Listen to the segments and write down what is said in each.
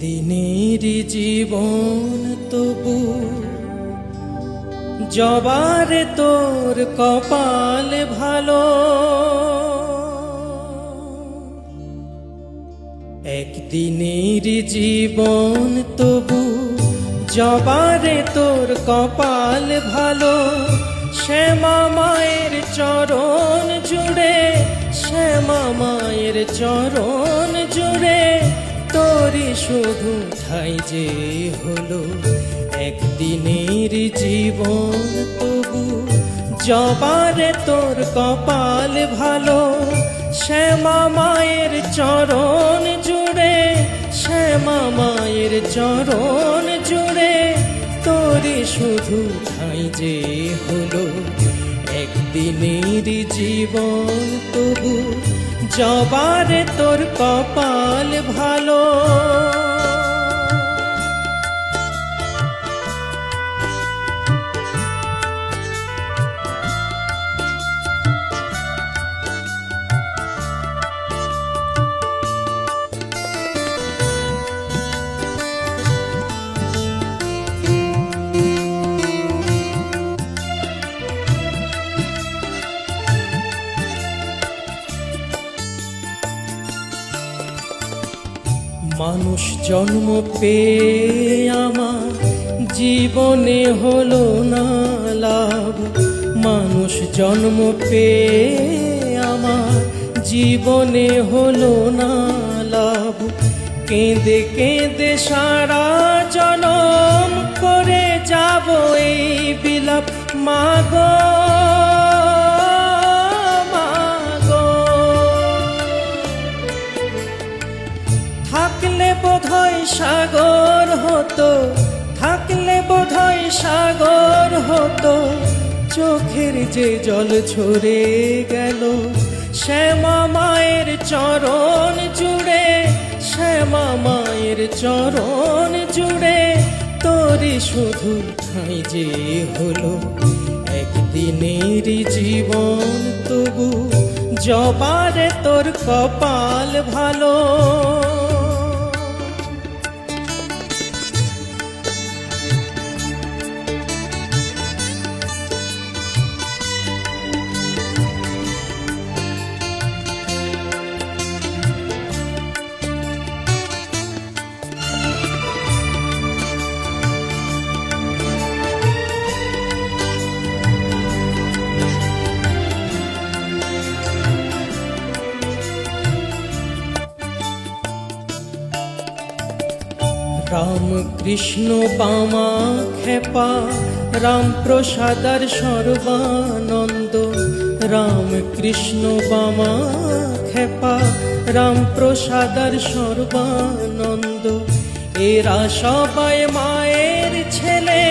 একদিনের জীবন তবু জবারে তোর কপাল ভালো। একদিনের জীবন তবু জবারে তোর কপাল ভালো। শ্যামা মায়ের চরণ জুড়ে, শ্যামা মায়ের চরণ জুড়ে তোরই শুধু ঠাই যে হলো। একদিনের জীবন তবু জবারে তোর কপাল ভালো। শ্যামা মায়ের চরণ জুড়ে, শ্যামা মায়ের চরণ জুড়ে তোরই শুধু ঠাই যে হলো। একদিনের জীবন তবু জবারে তোর কপাল ভালো। মানুষ জন্ম পেয়ে আমার জীবনে হলো না লাভ। মানুষ জন্ম পেয়ে আমার জীবনে হলো না লাভ। কেঁদে কেঁদে সারা জনম করে যাব এই বিলাপ। মাগো থাকলে বোধহয় সাগর হতো, থাকলে বোধহয় সাগর হতো। চোখের যে জল ঝরে গেল শ্যামা মায়ের চরণ জুড়ে, শ্যামা মায়ের চরণ জুড়ে তোরই শুধু ঠাই যে হলো। একদিনের জীবন তবু জবারে তোর কপাল ভালো। রাম কৃষ্ণ বামা খেপা, রাম প্রসাদার সর্বানন্দ। রাম কৃষ্ণ বামা খেপা, রাম প্রসাদার সর্বানন্দ। এরা সবাই মায়ের ছেলে,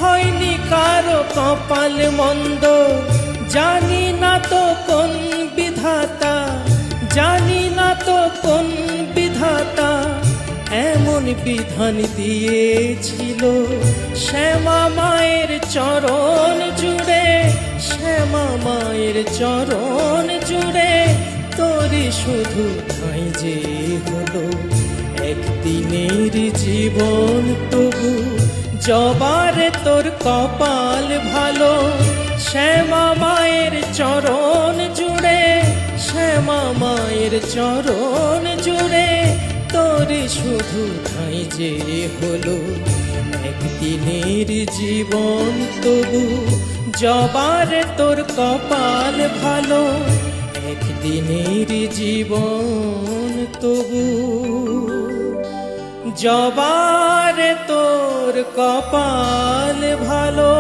হয়নি কারো কপাল মন্দ। জানি না তো কোন বিধাতা, জানি না তো কোন বিধাতা এমন বিধান দিয়েছিল। শ্যামা মায়ের চরণ জুড়ে, শ্যামা মায়ের চরণ জুড়ে তোরই শুধু ঠাই যে হলো। একদিনের জীবন তবু জবারে তোর কপাল ভালো। শ্যামা মায়ের চরণ জুড়ে, শ্যামা মায়ের চরণ জুড়ে তোরই শুধু ঠাই যে হলো। একদিনের জীবন তবু জবারে তোর কপাল ভালো। একদিনের জীবন তবু জবারে তোর কপাল ভালো।